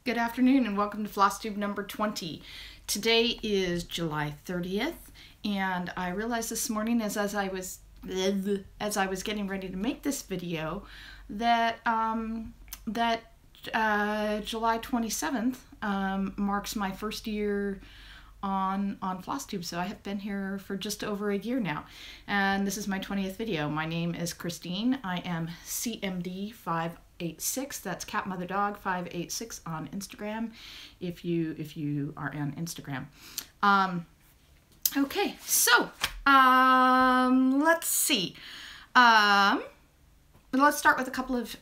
Good afternoon and welcome to FlossTube number 20. Today is July 30th and I realized this morning as I was getting ready to make this video that July 27th marks my first year on FlossTube. So I have been here for just over a year now and this is my 20th video. My name is Christine. I am CMD586. That's Cat Mother Dog 586 on Instagram if you are on Instagram. Okay, so let's see. Let's start with a couple of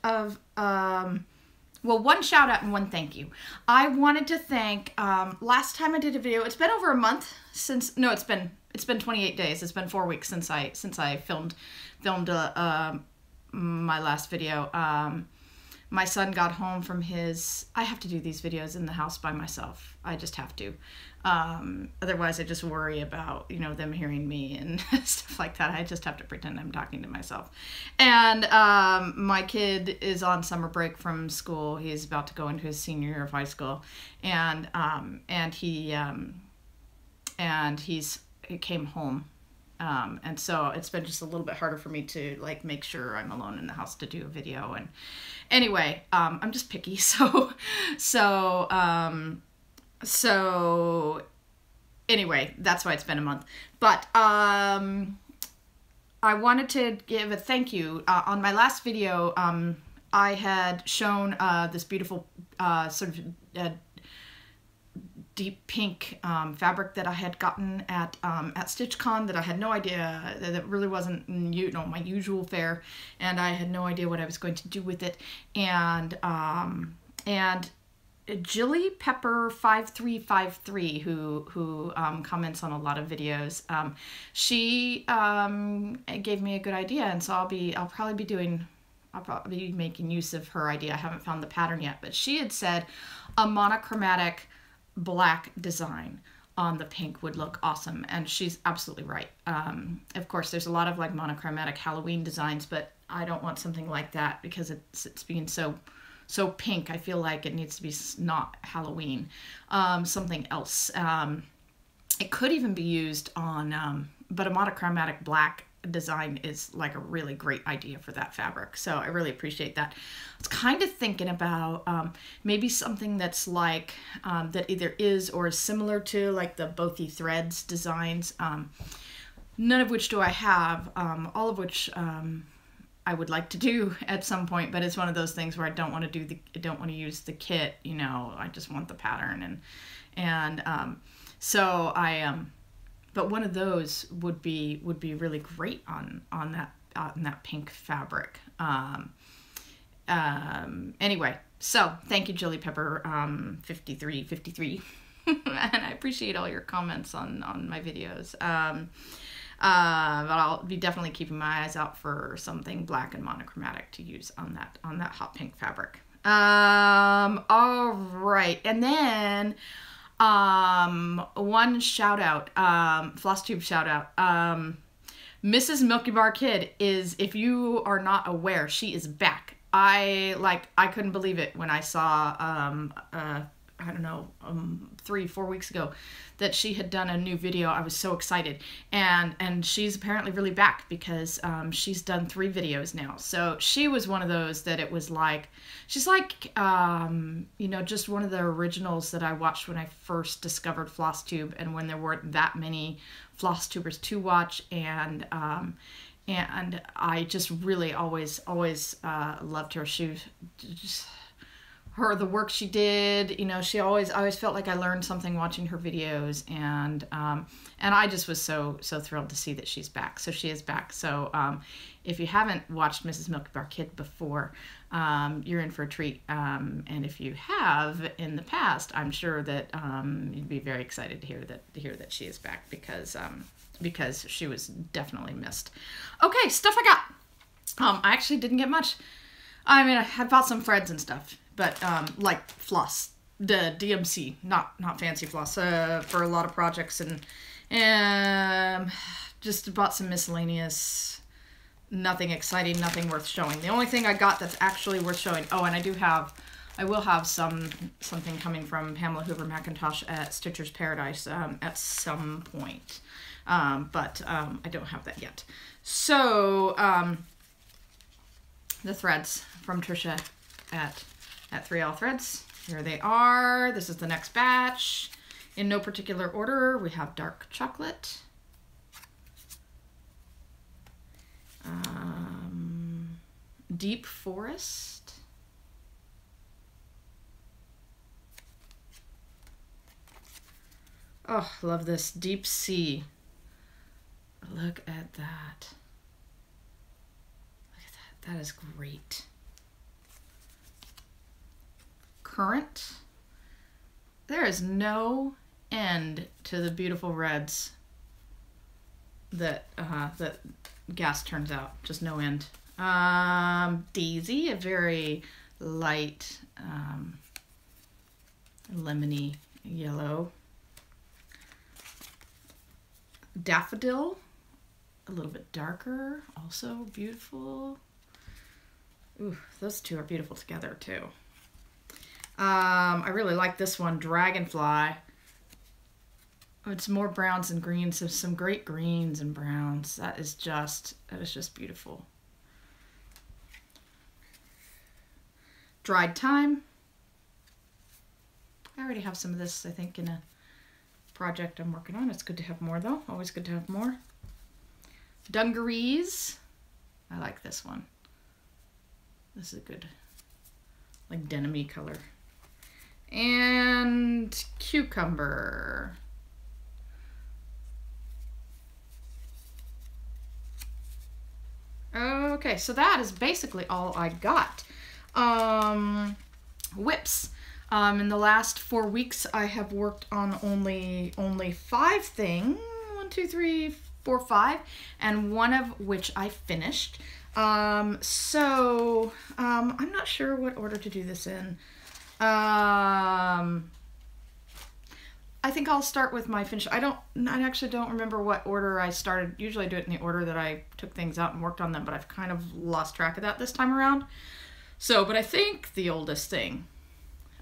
well, one shout out and one thank you. I wanted to thank last time I did a video, it's been over a month since, no, it's been 28 days. It's been 4 weeks since I filmed my last video. My son got home from his, I have to do these videos in the house by myself. I just have to. Otherwise I just worry about, you know, them hearing me and stuff like that. I just have to pretend I'm talking to myself. And my kid is on summer break from school. He's about to go into his senior year of high school. And he came home. And so it's been just a little bit harder for me to like make sure I'm alone in the house to do a video. And anyway, I'm just picky. So anyway, that's why it's been a month. But I wanted to give a thank you. On my last video, I had shown this beautiful sort of deep pink fabric that I had gotten at StitchCon that I had no idea, that really wasn't my usual fare, and I had no idea what I was going to do with it. And Jilly Pepper 5353, who comments on a lot of videos, she gave me a good idea, and so I'll probably be making use of her idea. I haven't found the pattern yet, but she had said a monochromatic black design on the pink would look awesome, and she's absolutely right. Of course, there's a lot of like monochromatic Halloween designs, but I don't want something like that because it's being so pink. I feel like it needs to be not Halloween. Something else. It could even be used on, but a monochromatic black design is like a really great idea for that fabric. So I really appreciate that. I was kind of thinking about maybe something that's like, that either is or is similar to like the Bothy Threads designs. None of which do I have, all of which I would like to do at some point, but it's one of those things where I don't want to use the kit, you know, I just want the pattern so but one of those would be really great on that pink fabric. Anyway, so thank you, Jilly Pepper 5353, and I appreciate all your comments on my videos. But I'll be definitely keeping my eyes out for something black and monochromatic to use on that hot pink fabric. All right, and then one shout out, FlossTube shout out. Mrs. Milkybar Kid is, if you are not aware, she is back. I couldn't believe it when I saw, I don't know, 3-4 weeks ago that she had done a new video. I was so excited, and she's apparently really back because she's done 3 videos now. So she was one of those that it was like, she's like, you know, just one of the originals that I watched when I first discovered FlossTube and when there weren't that many FlossTubers to watch, and I just really always loved her. She just, the work she did, you know, I always felt like I learned something watching her videos, and I just was so thrilled to see that she's back. So she is back. So if you haven't watched Mrs. Milkybar Kid before, you're in for a treat. And if you have in the past, I'm sure that you'd be very excited to hear that she is back because she was definitely missed. Okay, stuff I got. I actually didn't get much. I mean, I bought some threads and stuff, but like floss, the DMC, not fancy floss, for a lot of projects, and just bought some miscellaneous, nothing exciting, nothing worth showing. The only thing I got that's actually worth showing, oh, and I do have I will have something coming from Pamela Hoover McIntosh at Stitcher's Paradise at some point, but I don't have that yet. So the threads from Trisha at 3L Threads. Here they are. This is the next batch. In no particular order, we have dark chocolate, deep forest, oh, love this, deep sea. Look at that. Look at that. That is great. Current. There is no end to the beautiful reds that that gas turns out. Just no end. Daisy, a very light lemony yellow. Daffodil, a little bit darker, also beautiful. Ooh, those two are beautiful together too. I really like this one, Dragonfly. It's more browns and greens, so some great greens and browns. That is just beautiful. Dried Thyme. I already have some of this, I think, in a project I'm working on. It's good to have more though. Always good to have more. Dungarees. I like this one. This is a good, like, denim-y color. And cucumber. Okay, so that is basically all I got. WIPS. In the last 4 weeks, I have worked on only 5 things. 1, 2, 3, 4, 5, and one of which I finished. So I'm not sure what order to do this in. I think I'll start with my finish. I actually don't remember what order I started. Usually I do it in the order that I took things out and worked on them, but I've kind of lost track of that this time around. So, but I think the oldest thing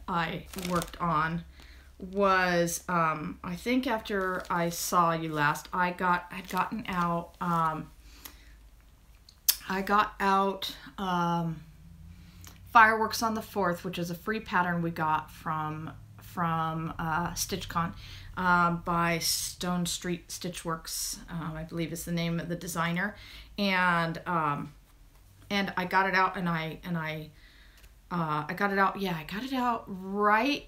I worked on was, I think after I saw you last, I got out Fireworks on the 4th, which is a free pattern we got from StitchCon by Stone Street Stitchworks, I believe is the name of the designer, and I got it out, and I got it out. Yeah, I got it out right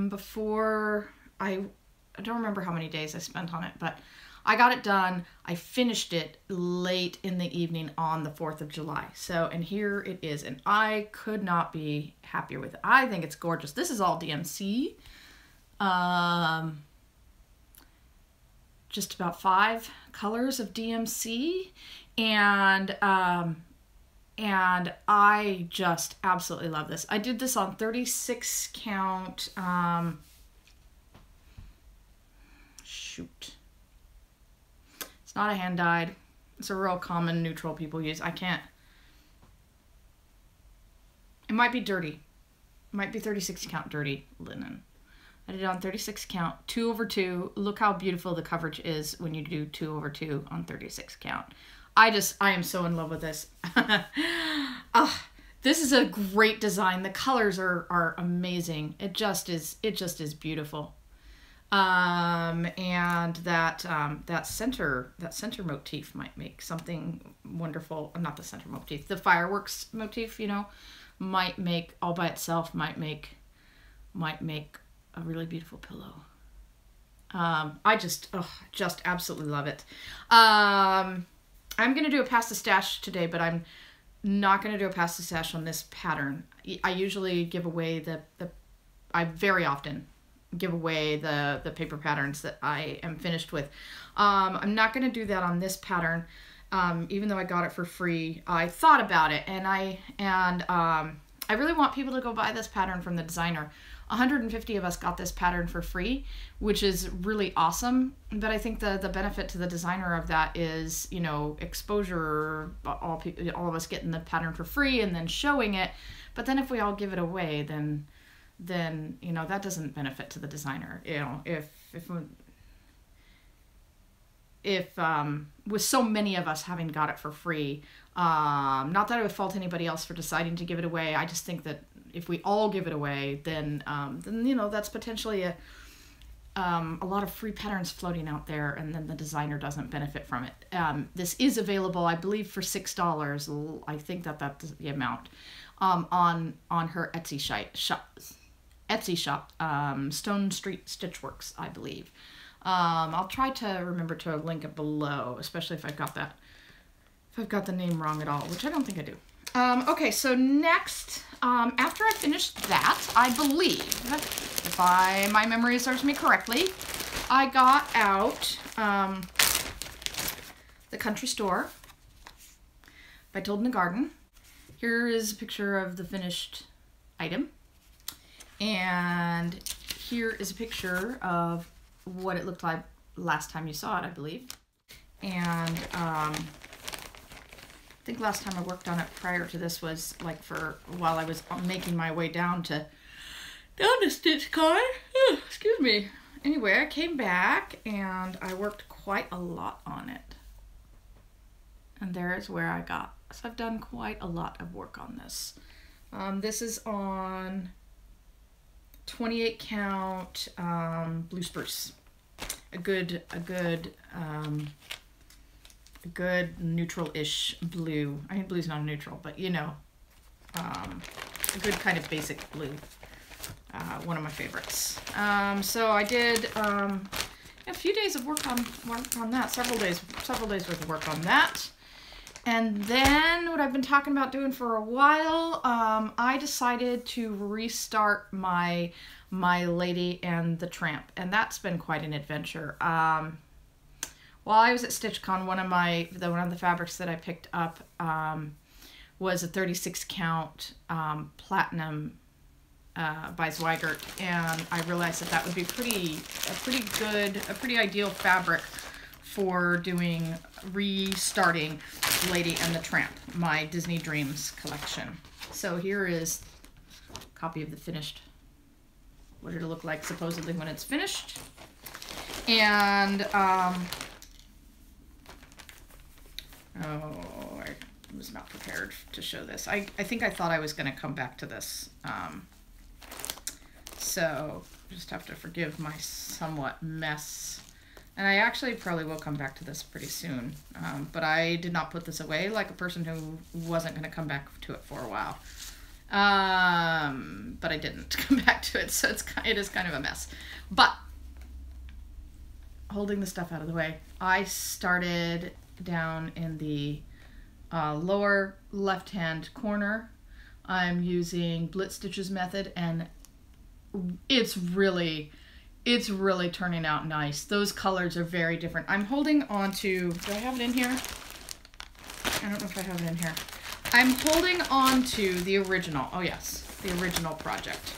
before I don't remember how many days I spent on it, but I got it done. I finished it late in the evening on the 4th of July. So, and here it is, and I could not be happier with it. I think it's gorgeous. This is all DMC. Just about 5 colors of DMC, and I just absolutely love this. I did this on 36 count, shoot. It's not a hand dyed. It's a real common neutral people use. It might be dirty. It might be 36 count dirty linen. I did it on 36 count, 2/2. Look how beautiful the coverage is when you do 2/2 on 36 count. I am so in love with this. This is a great design. The colors are amazing. It just is beautiful. And that center motif might make something wonderful. Not the center motif, the fireworks motif, you know, might make all by itself, might make a really beautiful pillow. I just absolutely love it. I'm going to do a Pass the Stash today, but I'm not going to do a Pass the Stash on this pattern. I usually give away I very often give away the paper patterns that I am finished with. I'm not going to do that on this pattern, even though I got it for free. I thought about it, and I really want people to go buy this pattern from the designer. 150 of us got this pattern for free, which is really awesome. But I think the benefit to the designer of that is, you know, exposure, all of us getting the pattern for free and then showing it. But then if we all give it away, then you know, that doesn't benefit to the designer. You know, if with so many of us having got it for free, not that I would fault anybody else for deciding to give it away. I just think that if we all give it away, then you know, that's potentially a lot of free patterns floating out there, and then the designer doesn't benefit from it. This is available, I believe, for $6. I think that's the amount, on her Etsy shop, Stone Street Stitchworks, I believe. I'll try to remember to link it below, especially if I've got the name wrong at all, which I don't think I do. Okay, so next, after I finished that, I believe, if my memory serves me correctly, I got out The Country Store by Told in the Garden. Here is a picture of the finished item, and here is a picture of what it looked like last time you saw it, I believe. And I think last time I worked on it prior to this was like while I was making my way down to StitchCon. Excuse me. Anyway, I came back and I worked quite a lot on it. And there is where I got. So I've done quite a lot of work on this. This is on 28 count blue spruce. A good neutral-ish blue. I mean, blue's not a neutral, but you know, a good kind of basic blue. One of my favorites. So I did a few days of work on that. Several days worth of work on that. And then what I've been talking about doing for a while, I decided to restart my Lady and the Tramp, and that's been quite an adventure. While I was at StitchCon, one of the fabrics that I picked up was a 36 count platinum by Zweigert, and I realized that would be a pretty ideal fabric for restarting Lady and the Tramp, my Disney Dreams collection. So here is a copy of the finished, what it'll look like supposedly when it's finished. And I was not prepared to show this. I think I thought I was going to come back to this. So just have to forgive my somewhat mess. And I actually probably will come back to this pretty soon. But I did not put this away like a person who wasn't going to come back to it for a while. But I didn't come back to it, so it is kind of a mess. But holding the stuff out of the way, I started down in the lower left-hand corner. I'm using Blitz Stitches method, and it's really turning out nice. Those colors are very different. I'm holding on to, do I have it in here? I don't know if I have it in here. I'm holding on to the original, oh yes, the original project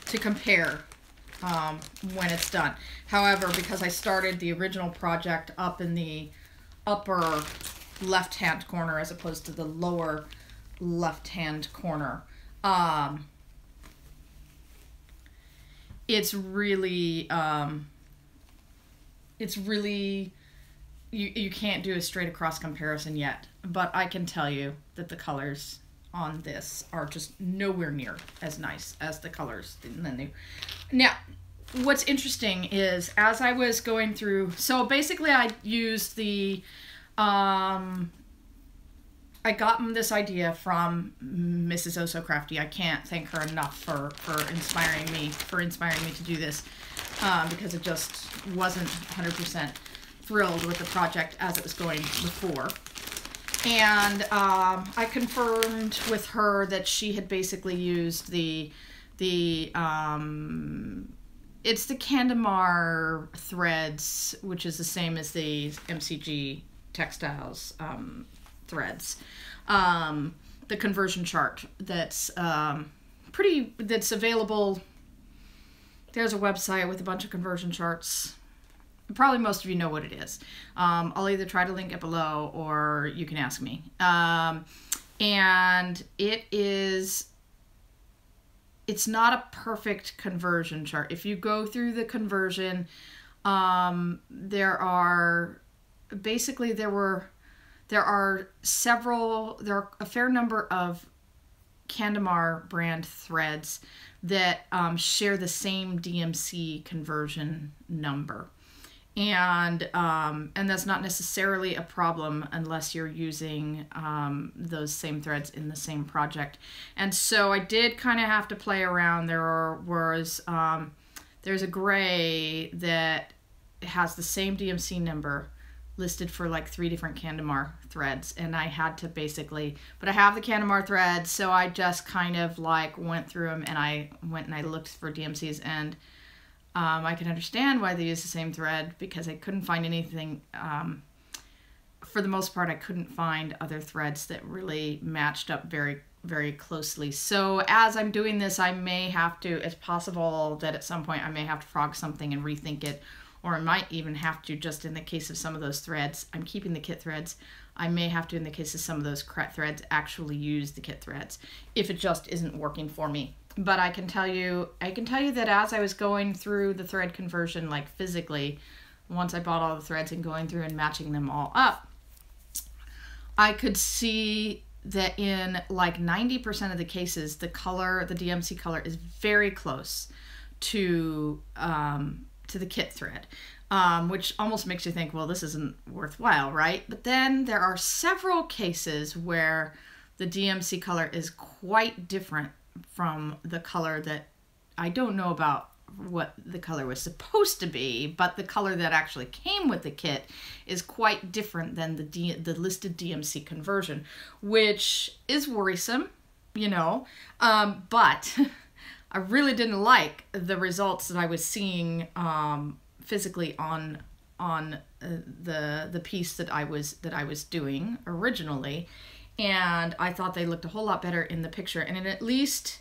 to compare when it's done. However, because I started the original project up in the upper left-hand corner as opposed to the lower left-hand corner, it's really you can't do a straight across comparison yet, but I can tell you that the colors on this are just nowhere near as nice as the colors in the new. Now, what's interesting is as I was going through, so basically I used the I got this idea from MrsOhSewCrafty. I can't thank her enough for inspiring me to do this, because it just wasn't 100% thrilled with the project as it was going before. And I confirmed with her that she had basically used it's the Candamar threads, which is the same as the MCG Textiles threads. The conversion chart that's that's available. There's a website with a bunch of conversion charts. Probably most of you know what it is. I'll either try to link it below or you can ask me. and it's not a perfect conversion chart. If you go through the conversion, there are a fair number of Candemar brand threads that share the same DMC conversion number. And that's not necessarily a problem unless you're using those same threads in the same project. And so I did kind of have to play around. There's a gray that has the same DMC number listed for like 3 different Candemar threads, and I had to but I have the Candemar threads, so I just kind of like went through them, and I went and I looked for DMCs, and I can understand why they use the same thread, because I couldn't find anything, for the most part I couldn't find other threads that really matched up very, very closely. So as I'm doing this, I may have to, it's possible that at some point I may have to frog something and rethink it, or I might even have to, just in the case of some of those threads, I'm keeping the kit threads, I may have to, in the case of some of those threads, actually use the kit threads if it just isn't working for me. But I can tell you that as I was going through the thread conversion, like physically, once I bought all the threads and going through and matching them all up, I could see that in like 90% of the cases, the DMC color is very close to the kit thread, which almost makes you think, well, this isn't worthwhile, right? But then there are several cases where the DMC color is quite different from the color that, I don't know about what the color was supposed to be, but the color that actually came with the kit is quite different than the listed DMC conversion, which is worrisome, you know, but I really didn't like the results that I was seeing physically on the piece that I was doing originally, and I thought they looked a whole lot better in the picture. And at least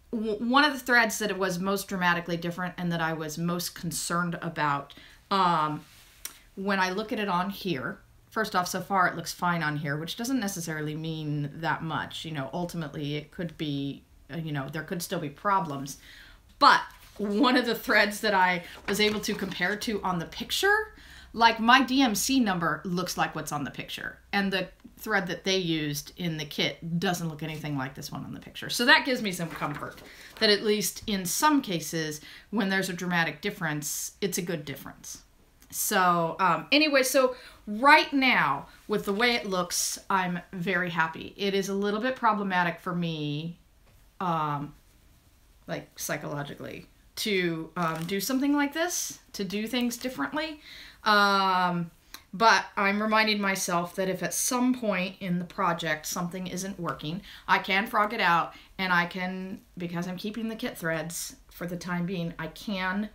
one of the threads that it was most dramatically different and that I was most concerned about, when I look at it on here, first off, so far it looks fine on here, which doesn't necessarily mean that much. You know, ultimately it could be, you know, there could still be problems. But one of the threads that I was able to compare to on the picture, like my DMC number looks like what's on the picture, and the thread that they used in the kit doesn't look anything like this one on the picture. So that gives me some comfort that at least in some cases, when there's a dramatic difference, it's a good difference. So anyway, so right now with the way it looks, I'm very happy. It is a little bit problematic for me, like psychologically, to do something like this, to do things differently. But I'm reminding myself that if at some point in the project something isn't working, I can frog it out, and I can, because I'm keeping the kit threads for the time being, I can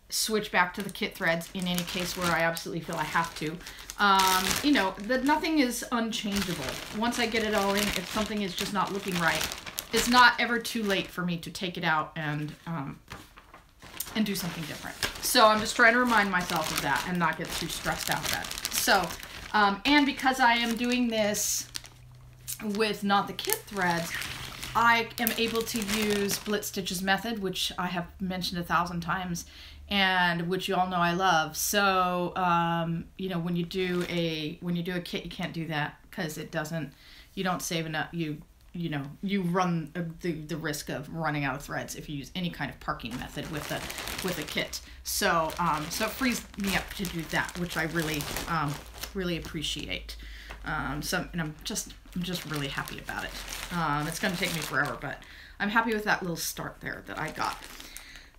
switch back to the kit threads in any case where I absolutely feel I have to. You know, that nothing is unchangeable. Once I get it all in, if something is just not looking right, it's not ever too late for me to take it out and do something different. So I'm just trying to remind myself of that and not get too stressed out about it. So, and because I am doing this with not the kit threads, I am able to use Blitz Stitch's method, which I have mentioned 1,000 times, and which you all know I love. So, you know, when you do a kit, you can't do that because it doesn't, you don't save enough, you know, you run the risk of running out of threads if you use any kind of parking method with a kit. So so it frees me up to do that, which I really really appreciate. So, and I'm just really happy about it. It's going to take me forever, but I'm happy with that little start there that I got.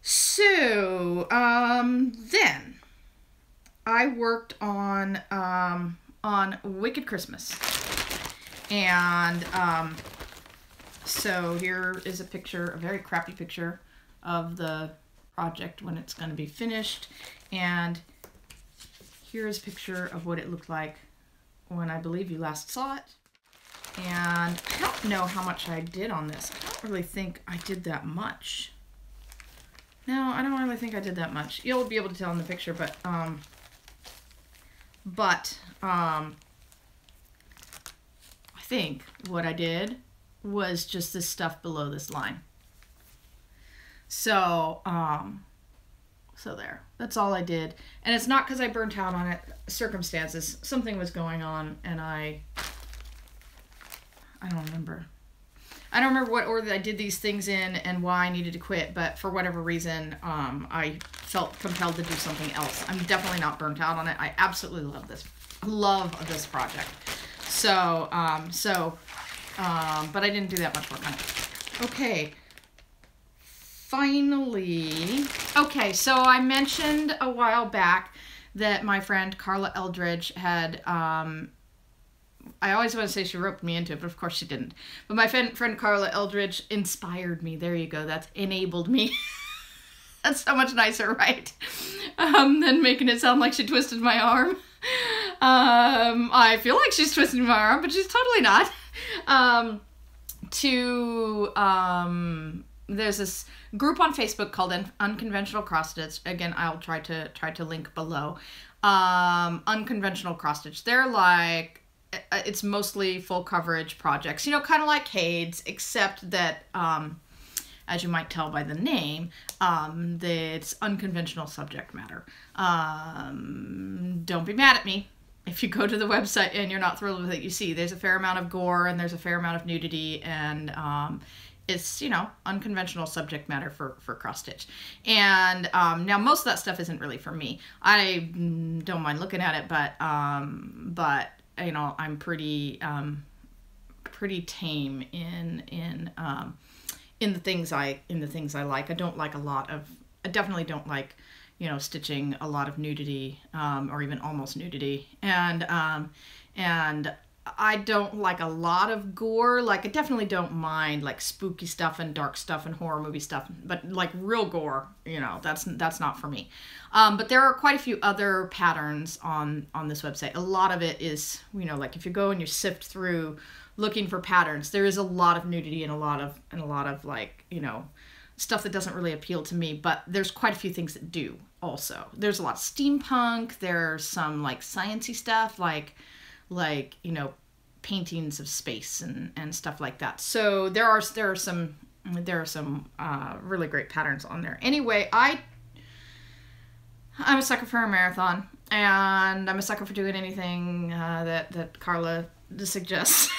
So then I worked on Wicked Christmas, and so here is a picture, a very crappy picture of the project when it's going to be finished, and here's a picture of what it looked like when I believe you last saw it. And I don't know how much I did on this. I don't really think I did that much. No, I don't really think I did that much. You'll be able to tell in the picture, but I think what I did was just this stuff below this line. So, so there. That's all I did. And it's not because I burnt out on it. Circumstances. Something was going on, and I don't remember. I don't remember what order I did these things in and why I needed to quit, but for whatever reason, I felt compelled to do something else. I'm definitely not burnt out on it. I absolutely love this project. So, but I didn't do that much work on it. Okay. Finally, okay, so I mentioned a while back that my friend Carla Eldridge had, I always want to say she roped me into it, but of course she didn't. But my friend Carla Eldridge inspired me. There you go. That's enabled me. That's so much nicer, right? Than making it sound like she twisted my arm. I feel like she's twisting my arm, but she's totally not. There's this group on Facebook called Unconventional XStitch. Again, I'll try to link below. Unconventional XStitch. They're like, it's mostly full coverage projects, you know, kind of like Hade's, except that, as you might tell by the name, it's unconventional subject matter. Don't be mad at me if you go to the website and you're not thrilled with it. You see, there's a fair amount of gore and there's a fair amount of nudity, and it's, you know, unconventional subject matter for cross-stitch. And now most of that stuff isn't really for me. I don't mind looking at it, but you know, I'm pretty tame in the things I like. I don't like I definitely don't like, you know, stitching a lot of nudity, or even almost nudity. And I don't like a lot of gore. Like, I definitely don't mind like spooky stuff and dark stuff and horror movie stuff, but like real gore, you know, that's not for me. But there are quite a few other patterns on this website. A lot of it is, you know, like if you go and you sift through looking for patterns, there is a lot of nudity and a lot of like, you know, stuff that doesn't really appeal to me, but there's quite a few things that do also. There's a lot of steampunk, there's some like sciencey stuff, like, you know, paintings of space and stuff like that. So there are some really great patterns on there. Anyway, I'm a sucker for a marathon, and I'm a sucker for doing anything that Carla suggests.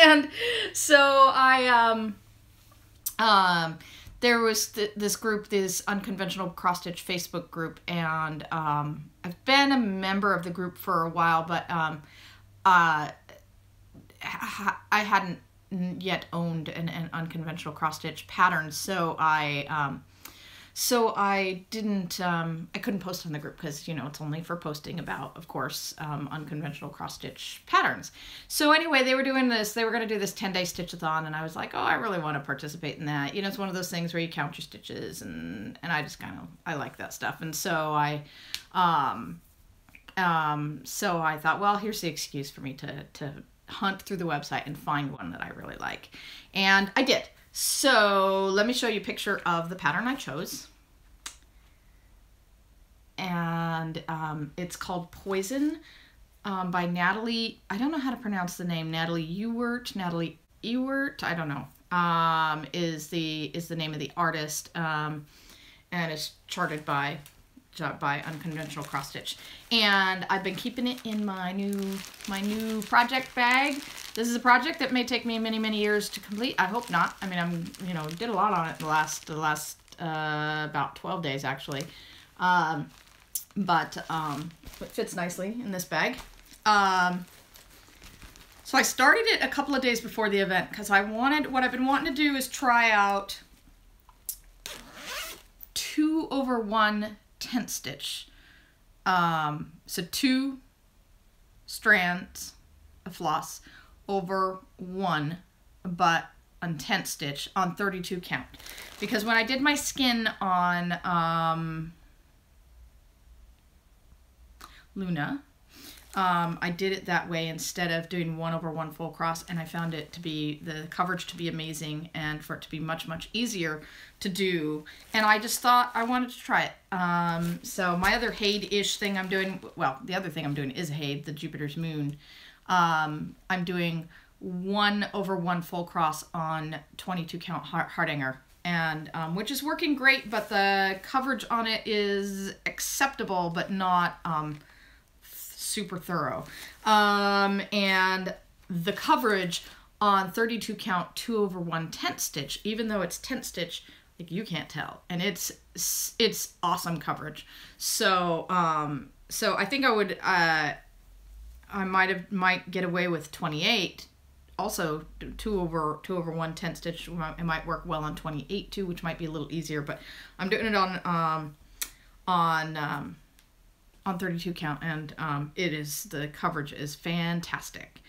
And so there was this group, this Unconventional XStitch Facebook group, and I've been a member of the group for a while, but I hadn't yet owned an unconventional cross-stitch pattern, so I didn't, I couldn't post on the group because, you know, it's only for posting about, of course, unconventional cross-stitch patterns. So anyway, they were going to do this 10-day stitch-a-thon, and I was like, oh, I really want to participate in that. You know, it's one of those things where you count your stitches, and I just I like that stuff. And so so I thought, well, here's the excuse for me to hunt through the website and find one that I really like. And I did. So let me show you a picture of the pattern I chose. And it's called Poison by Natalie. I don't know how to pronounce the name. Natalie Ewert, I don't know, is the name of the artist. And it's charted by Unconventional XStitch, and I've been keeping it in my new project bag. This is a project that may take me many years to complete. I hope not. I mean, did a lot on it the last about 12 days actually, but it fits nicely in this bag. So I started it a couple of days before the event because what I've been wanting to do is try out 2/1 tent stitch. So 2 strands of floss over 1, but on tent stitch on 32 count. Because when I did my skin on Luna, I did it that way instead of doing 1/1 full cross, and I found it to be, the coverage to be amazing and for it to be much easier to do, and I just thought I wanted to try it. So my other Hade-ish thing I'm doing, well, the other thing I'm doing is Hade, the Jupiter's Moon. I'm doing 1/1 full cross on 22 count hardanger, and which is working great, but the coverage on it is acceptable but not super thorough. And the coverage on 32 count 2/1 tent stitch, even though it's tent stitch, like, you can't tell, and it's awesome coverage. So so I think I would I might get away with 28. Also, 2/1 tent stitch, it might work well on 28 too, which might be a little easier. But I'm doing it on 32 count, and the coverage is fantastic.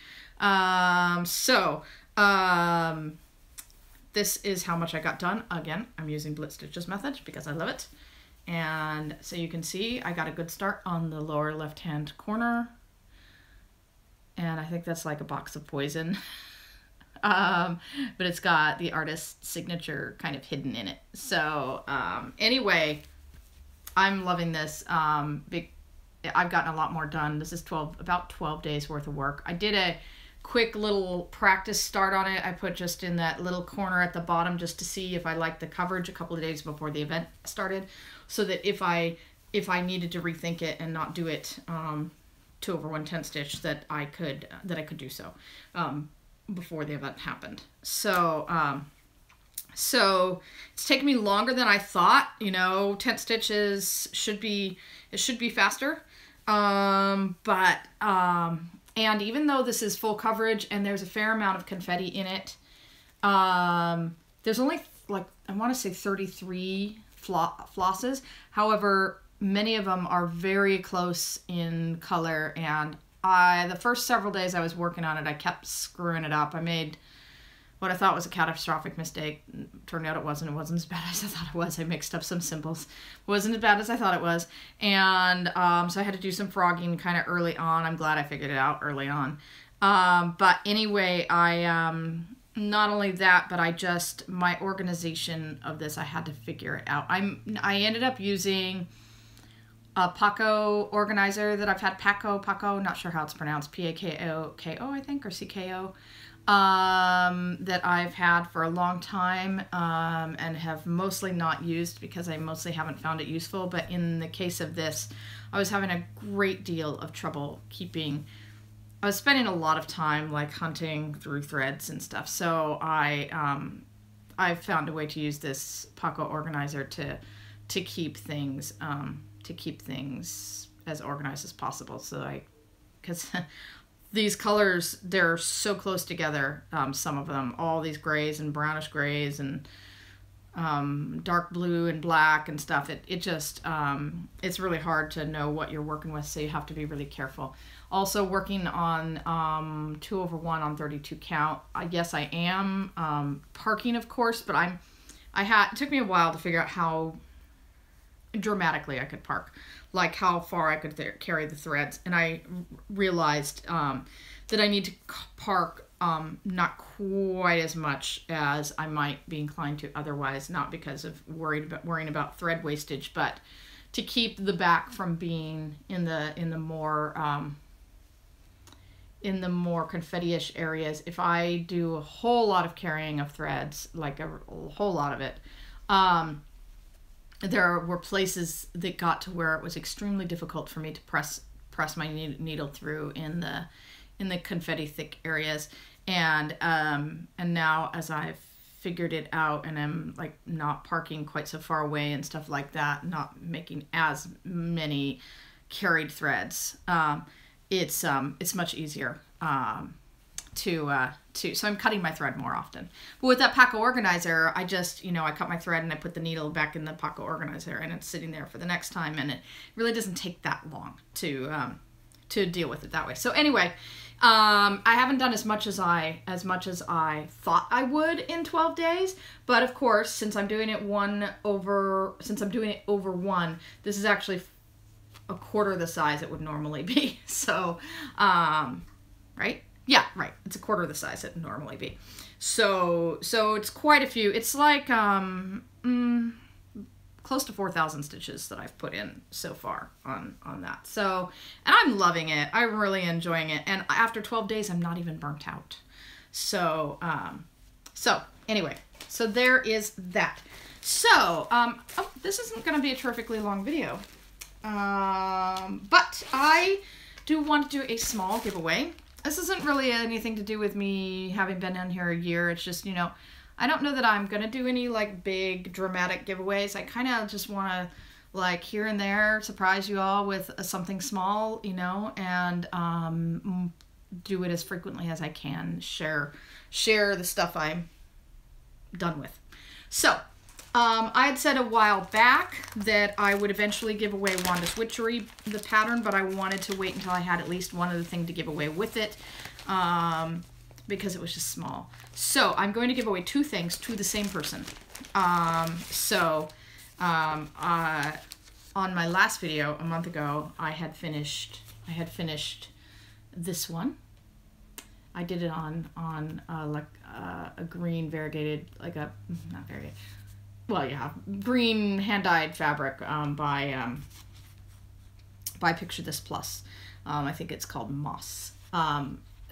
This is how much I got done. Again, I'm using Blitz Stitches method because I love it. And so you can see I got a good start on the lower left-hand corner. And I think that's like a box of poison. But it's got the artist's signature kind of hidden in it. So anyway, I'm loving this. I've gotten a lot more done. This is about 12 days worth of work. I did a quick little practice start on it. I put just in that little corner at the bottom just to see if I liked the coverage a couple of days before the event started, so that if I needed to rethink it and not do it 2/1 tent stitch, that I could do so before the event happened. So so it's taken me longer than I thought. You know, tent stitches should be faster, and even though this is full coverage and there's a fair amount of confetti in it, there's only, like, I want to say 33 flosses. However, many of them are very close in color, and the first several days I was working on it, I kept screwing it up. I made what I thought was a catastrophic mistake. Turned out it wasn't. It wasn't as bad as I thought it was. I mixed up some symbols. It wasn't as bad as I thought it was. And so I had to do some frogging kind of early on. I'm glad I figured it out early on. But anyway, not only that, but my organization of this, I had to figure it out. I ended up using a Paco organizer that I've had, Paco, not sure how it's pronounced, P-A-K-O, I think, or C-K-O. That I've had for a long time, and have mostly not used because I mostly haven't found it useful. But in the case of this, I was having a great deal of trouble I was spending a lot of time, like, hunting through threads and stuff. So I found a way to use this Paco organizer to keep things as organized as possible. Because these colors, they're so close together, some of them, all these grays and brownish grays and dark blue and black and stuff. It's really hard to know what you're working with, so you have to be really careful. Also working on 2/1 on 32 count. Yes, I am parking, of course, but it took me a while to figure out how dramatically I could park, like how far I could carry the threads, and I realized that I need to park not quite as much as I might be inclined to otherwise, not because of worrying about thread wastage, but to keep the back from being in the more confetti-ish areas. If I do a whole lot of carrying of threads, like a whole lot of it, there were places that got to where it was extremely difficult for me to press my needle through in the confetti thick areas, and now, as I've figured it out and I'm, like, not parking quite so far away and stuff like that, not making as many carried threads, it's much easier so I'm cutting my thread more often. But with that Paco organizer, I just, I cut my thread and I put the needle back in the Paco organizer, and it's sitting there for the next time, and it really doesn't take that long to deal with it that way. So anyway, I haven't done as much as I thought I would in 12 days, but of course, since I'm doing it over 1, this is actually a quarter the size it would normally be. So, right? Yeah, right. It's a quarter the size it would normally be. So it's quite a few. It's like close to 4,000 stitches that I've put in so far on that. So, and I'm loving it. I'm really enjoying it. And after 12 days, I'm not even burnt out. So, so anyway, so there is that. So, oh, this isn't going to be a terrifically long video, but I do want to do a small giveaway. This isn't really anything to do with me having been in here a year. It's just, you know, I don't know that I'm going to do any like big dramatic giveaways. I kind of just want to like here and there surprise you all with something small, you know, and do it as frequently as I can. Share the stuff I'm done with. So, I had said a while back that I would eventually give away Wanda's Witchery, the pattern, but I wanted to wait until I had at least one other thing to give away with it, because it was just small. So I'm going to give away two things to the same person. On my last video a month ago, I had finished this one. I did it on like a green variegated, like a not variegated. Well, yeah, green hand-dyed fabric by Picture This Plus. I think it's called Moss.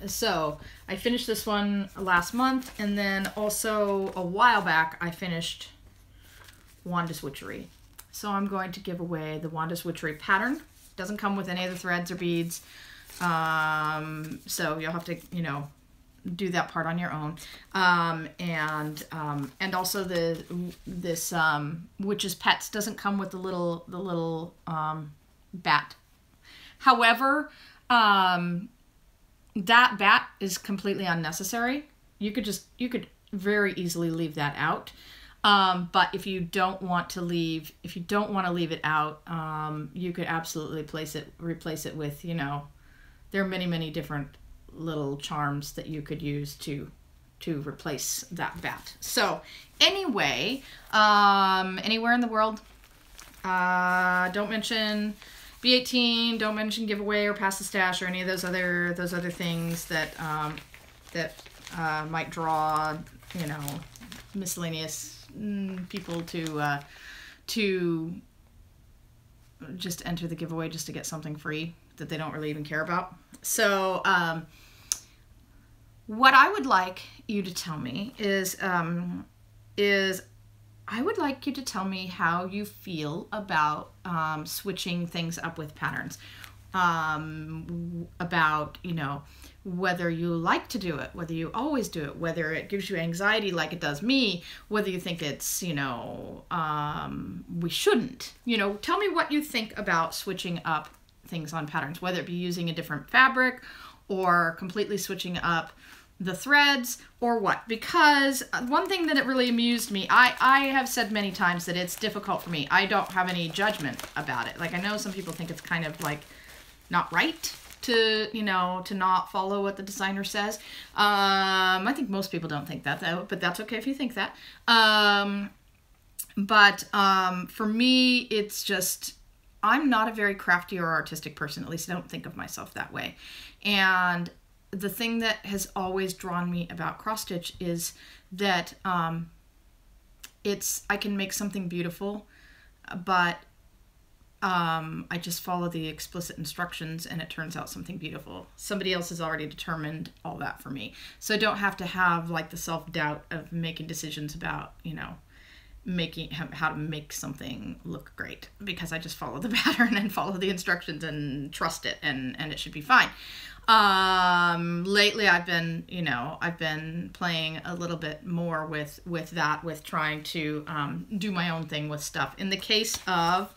So I finished this one last month, and then also a while back I finished Wanda's Witchery. So I'm going to give away the Wanda's Witchery pattern. Doesn't come with any of the threads or beads, so you'll have to, you know, do that part on your own, and also this Witch's Pets doesn't come with the little bat. However, that bat is completely unnecessary. You could very easily leave that out. But if you don't want to leave it out, you could absolutely replace it with, you know, there are many different little charms that you could use to replace that bat. So anyway, anywhere in the world, don't mention B18, don't mention giveaway or pass the stash or any of those other things that might draw, you know, miscellaneous people to just enter the giveaway just to get something free that they don't really even care about. So what I would like you to tell me is I would like you to tell me how you feel about switching things up with patterns. About, you know, whether you like to do it, whether you always do it, whether it gives you anxiety like it does me, whether you think it's, you know, we shouldn't. You know, tell me what you think about switching up things on patterns, whether it be using a different fabric or completely switching up the threads or what. Because one thing that it really amused me, I have said many times that it's difficult for me. I don't have any judgment about it. Like, I know some people think it's kind of like not right to, you know, to not follow what the designer says. I think most people don't think that, though, but that's okay if you think that. For me, it's just, I'm not a very crafty or artistic person. At least I don't think of myself that way. And the thing that has always drawn me about cross-stitch is that I can make something beautiful, but I just follow the explicit instructions and it turns out something beautiful. Somebody else has already determined all that for me. So I don't have to have like the self-doubt of making decisions about, you know, how to make something look great, because I just follow the pattern and follow the instructions and trust it, and it should be fine. Lately I've been playing a little bit more with trying to do my own thing with stuff. In the case of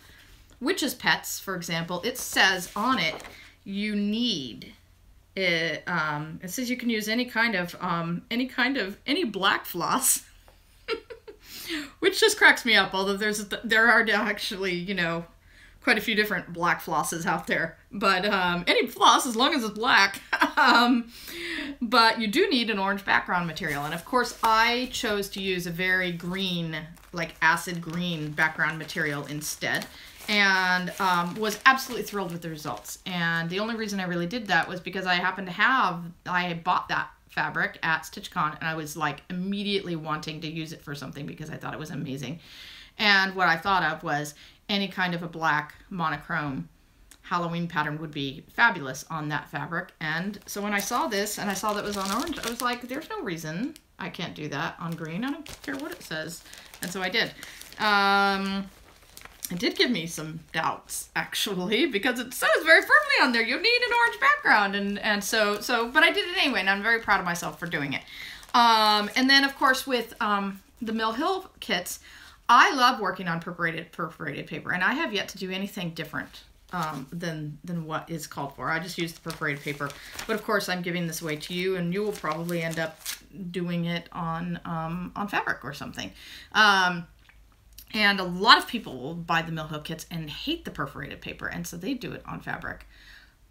Witch's Pets, for example, it says on it you need it says you can use any black floss. Which just cracks me up, although there are actually, you know, quite a few different black flosses out there. But any floss, as long as it's black. But you do need an orange background material. And of course, I chose to use a very green, like acid green background material instead. And was absolutely thrilled with the results. And the only reason I really did that was because I bought that fabric at StitchCon, and I was like immediately wanting to use it for something because I thought it was amazing. And what I thought of was any kind of a black monochrome Halloween pattern would be fabulous on that fabric. And so when I saw this and I saw that it was on orange, I was like, there's no reason I can't do that on green. I don't care what it says. And so I did. It did give me some doubts, actually, because it says very firmly on there, you need an orange background. And so, but I did it anyway, and I'm very proud of myself for doing it. And then, of course, with the Mill Hill kits, I love working on perforated paper, and I have yet to do anything different than what is called for. I just use the perforated paper, but of course I'm giving this away to you, and you will probably end up doing it on fabric or something. And a lot of people will buy the Mill Hill kits and hate the perforated paper, and so they do it on fabric.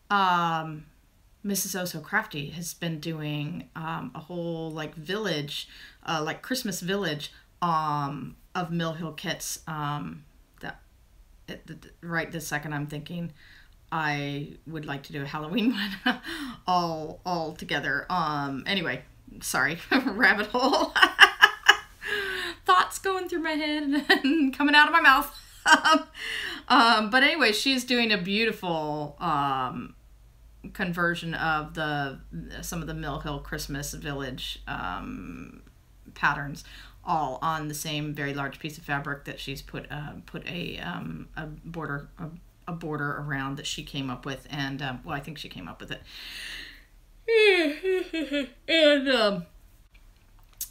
MrsOhSewCrafty has been doing a whole like village, like Christmas village of Mill Hill kits. Right this second I'm thinking I would like to do a Halloween one all together. Anyway, sorry, rabbit hole. Thoughts going through my head and coming out of my mouth. But anyway, she's doing a beautiful conversion of some of the Mill Hill Christmas village patterns, all on the same very large piece of fabric that she's put a border around that she came up with, and well, I think she came up with it,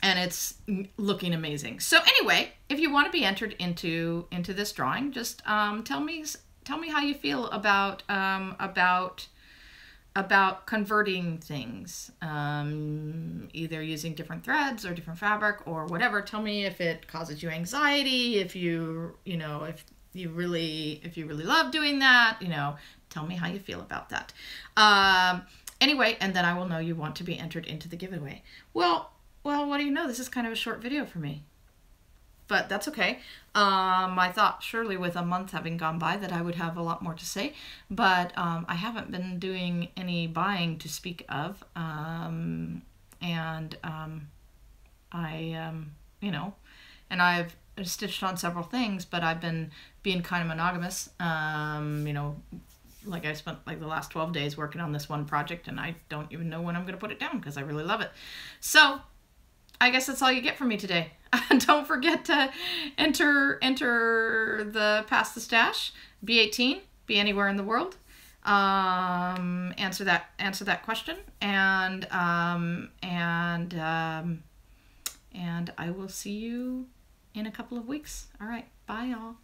and it's looking amazing. So anyway, if you want to be entered into this drawing, just tell me how you feel about converting things, either using different threads or different fabric or whatever. Tell me if it causes you anxiety, if you really love doing that, tell me how you feel about that. Anyway, and then I will know you want to be entered into the giveaway. Well, what do you know? This is kind of a short video for me, but that's okay. I thought surely with a month having gone by that I would have a lot more to say, but I haven't been doing any buying to speak of, and I've stitched on several things, but I've been being kind of monogamous. Like I spent like the last 12 days working on this one project, and I don't even know when I'm going to put it down because I really love it. So I guess that's all you get from me today. Don't forget to enter the Pass the Stash. Be 18. Be anywhere in the world. Answer that question, and I will see you in a couple of weeks. All right, bye, y'all.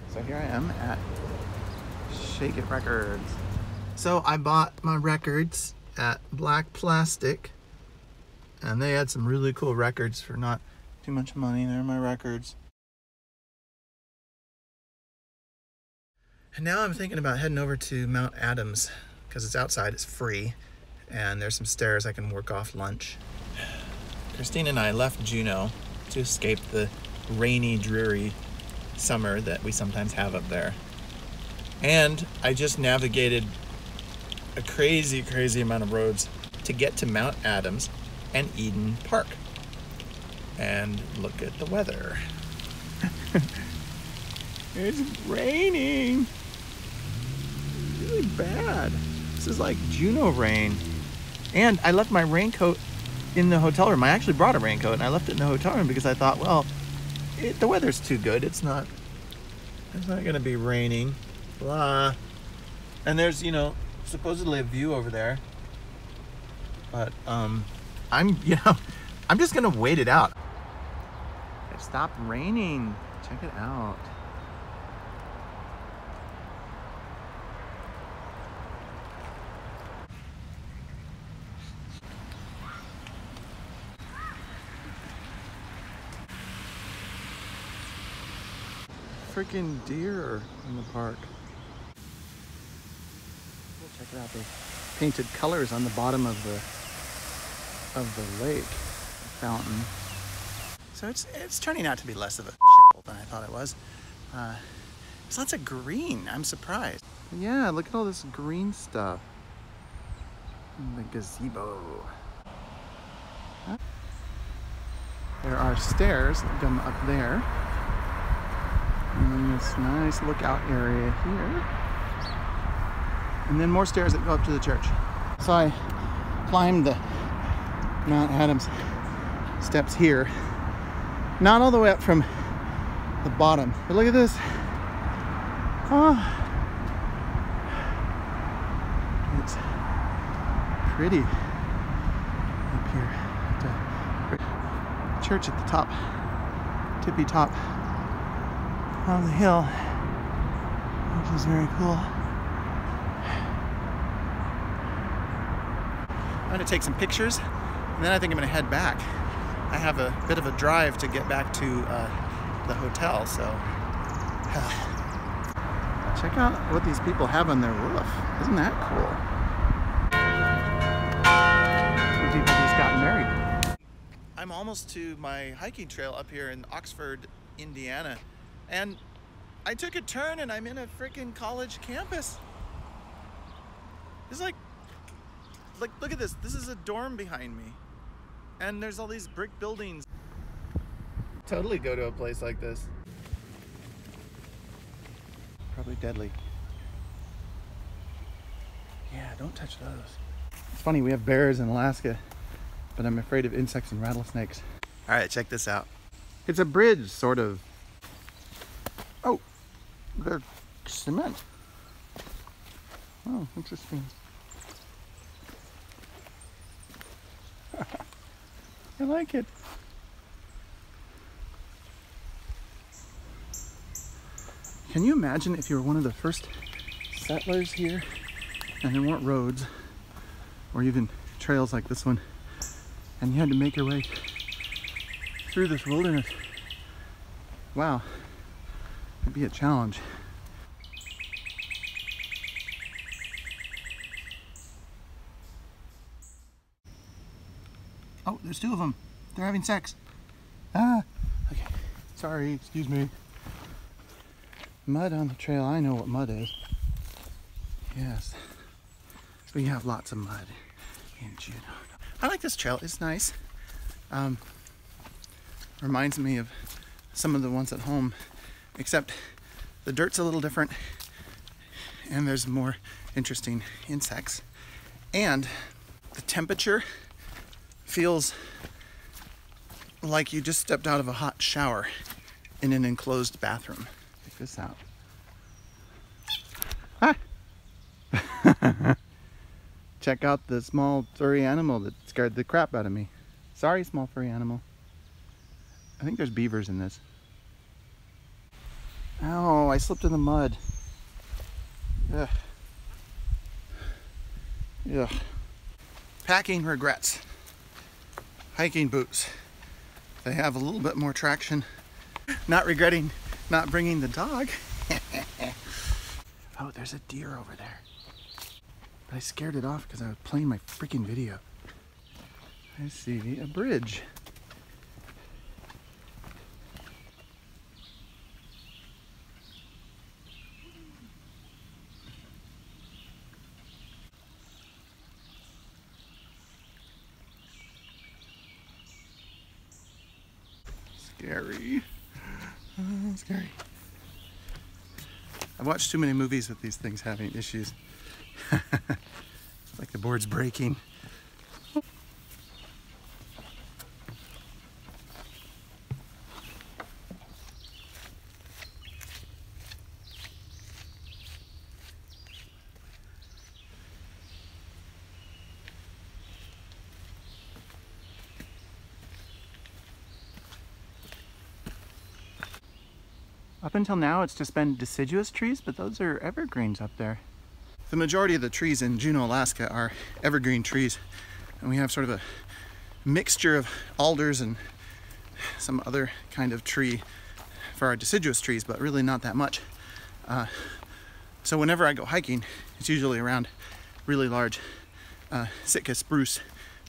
So here I am at Shake It Records. So I bought my records at Black Plastic, and they had some really cool records for not too much money. They're my records. And now I'm thinking about heading over to Mount Adams because it's outside, it's free, and there's some stairs I can work off lunch. Christine and I left Juneau to escape the rainy, dreary summer that we sometimes have up there. And I just navigated a crazy amount of roads to get to Mount Adams and Eden Park. And look at the weather. It's raining. It's really bad. This is like Juneau rain. And I left my raincoat in the hotel room. I actually brought a raincoat and I left it in the hotel room because I thought, well, the weather's too good. It's not gonna be raining, blah. And there's, supposedly a view over there. But I'm just gonna wait it out. It stopped raining. Check it out. Freaking deer in the park. Check it out. They painted colors on the bottom of the lake fountain. So it's turning out to be less of a shithole than I thought it was. There's lots of green. I'm surprised. Yeah, look at all this green stuff. The gazebo. There are stairs that come up there. And then this nice lookout area here. And then more stairs that go up to the church. So I climbed the Mount Adams steps here. Not all the way up from the bottom, but look at this. Oh, it's pretty up here. The church at the top, tippy top of the hill, which is very cool. I'm gonna take some pictures, and then I think I'm gonna head back. I have a bit of a drive to get back to the hotel, so check out what these people have on their roof. Isn't that cool? Some people just got married. I'm almost to my hiking trail up here in Oxford, Indiana, and I took a turn and I'm in a freaking college campus. It's like look at this. This is a dorm behind me. And there's all these brick buildings. Totally go to a place like this. Probably deadly. Yeah, don't touch those. It's funny, we have bears in Alaska, but I'm afraid of insects and rattlesnakes. All right, check this out. It's a bridge, sort of. Oh, they're cement. Oh, interesting. I like it. Can you imagine if you were one of the first settlers here and there weren't roads or even trails like this one, and you had to make your way through this wilderness? Wow, it'd be a challenge. Oh, there's two of them. They're having sex. Ah, okay. Sorry, excuse me. Mud on the trail. I know what mud is. Yes. We have lots of mud in Juneau. I like this trail. It's nice. Reminds me of some of the ones at home, except the dirt's a little different and there's more interesting insects. And the temperature feels like you just stepped out of a hot shower in an enclosed bathroom. Check this out. Ah! Check out the small furry animal that scared the crap out of me. Sorry, small furry animal. I think there's beavers in this. Oh, I slipped in the mud. Ugh. Ugh. Packing regrets. Hiking boots. They have a little bit more traction. Not regretting not bringing the dog. Oh, there's a deer over there. But I scared it off because I was playing my freaking video. I see a bridge. Scary. Oh, scary. I've watched too many movies with these things having issues. It's like the board's breaking. Up until now, it's just been deciduous trees, but those are evergreens up there. The majority of the trees in Juneau, Alaska are evergreen trees. And we have sort of a mixture of alders and some other kind of tree for our deciduous trees, but really not that much. So whenever I go hiking, it's usually around really large Sitka spruce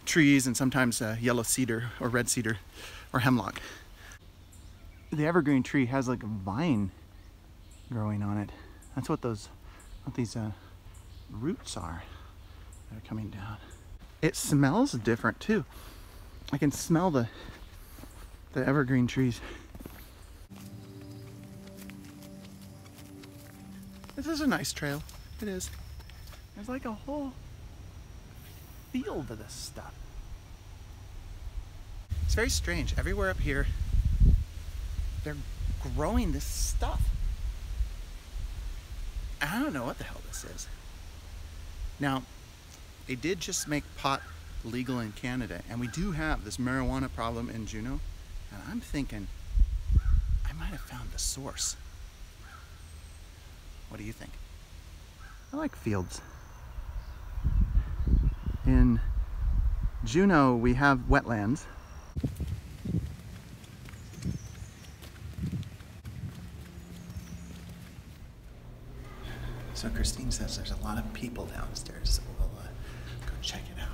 trees and sometimes yellow cedar or red cedar or hemlock. The evergreen tree has like a vine growing on it. That's what these roots are that are coming down. It smells different too. I can smell the evergreen trees. This is a nice trail. It is. There's like a whole field of this stuff. It's very strange. Everywhere up here, they're growing this stuff. I don't know what the hell this is. Now, they did just make pot legal in Canada, and we do have this marijuana problem in Juneau, and I'm thinking I might have found the source. What do you think? I like fields. In Juneau, we have wetlands. So Christine says there's a lot of people downstairs, so we'll go check it out.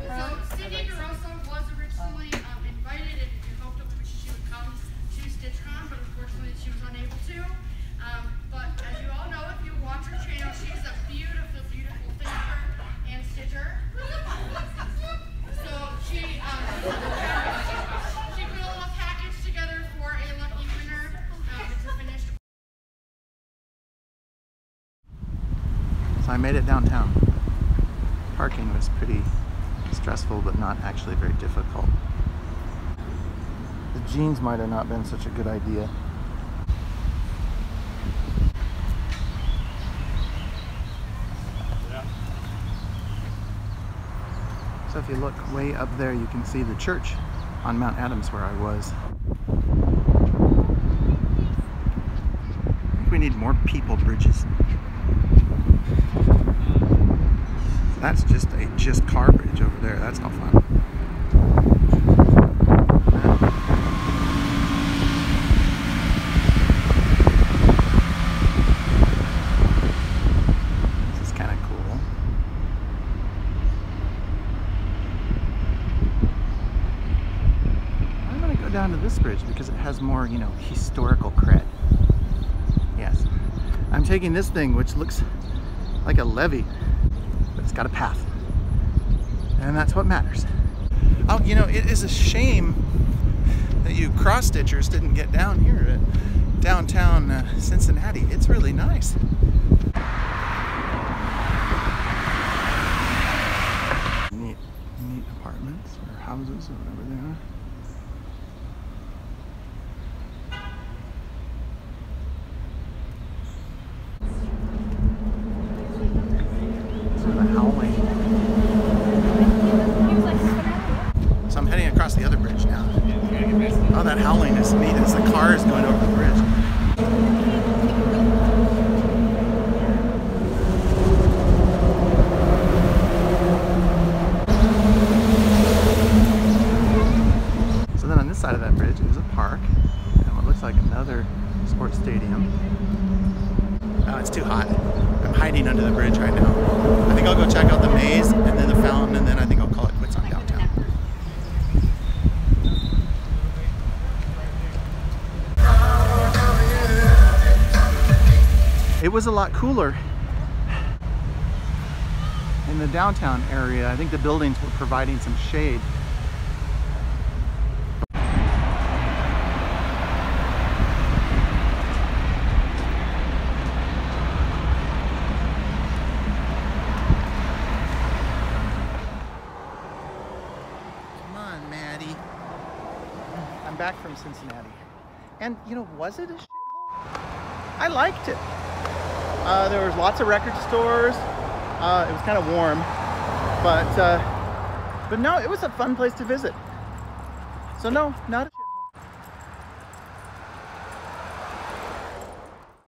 So Cindy DeRosa was originally invited and hoped that she would come to StitchCon, but unfortunately she was unable to. But as you all know, if you watch her channel, she's a beautiful, beautiful thinker and stitcher. So she put a little package together for a lucky winner. It's a finished. So I made it downtown. Parking was pretty stressful, but not actually very difficult. The jeans might have not been such a good idea. So if you look way up there, you can see the church on Mount Adams where I was. I think we need more people bridges. That's just a car bridge over there. That's no fun. This is kind of cool. I'm gonna go down to this bridge because it has more, you know, historical cred. Yes. I'm taking this thing, which looks like a levee. It's got a path, and that's what matters. Oh, you know, it is a shame that you cross-stitchers didn't get down here at downtown Cincinnati. It's really nice. Neat apartments or houses or whatever they are. So I'm heading across the other bridge now. Oh, that howling is neat as the car is going over the bridge. So then on this side of that bridge is a park and what looks like another sports stadium. Oh, it's too hot. I'm hiding under the bridge right now. I think I'll go check out the maze and then the fountain, and then I think I'll call it quits on downtown. It was a lot cooler in the downtown area. I think the buildings were providing some shade. Back from Cincinnati, and you know, was it a shithole? I liked it. There was lots of record stores. It was kind of warm, but no, it was a fun place to visit. So no, not a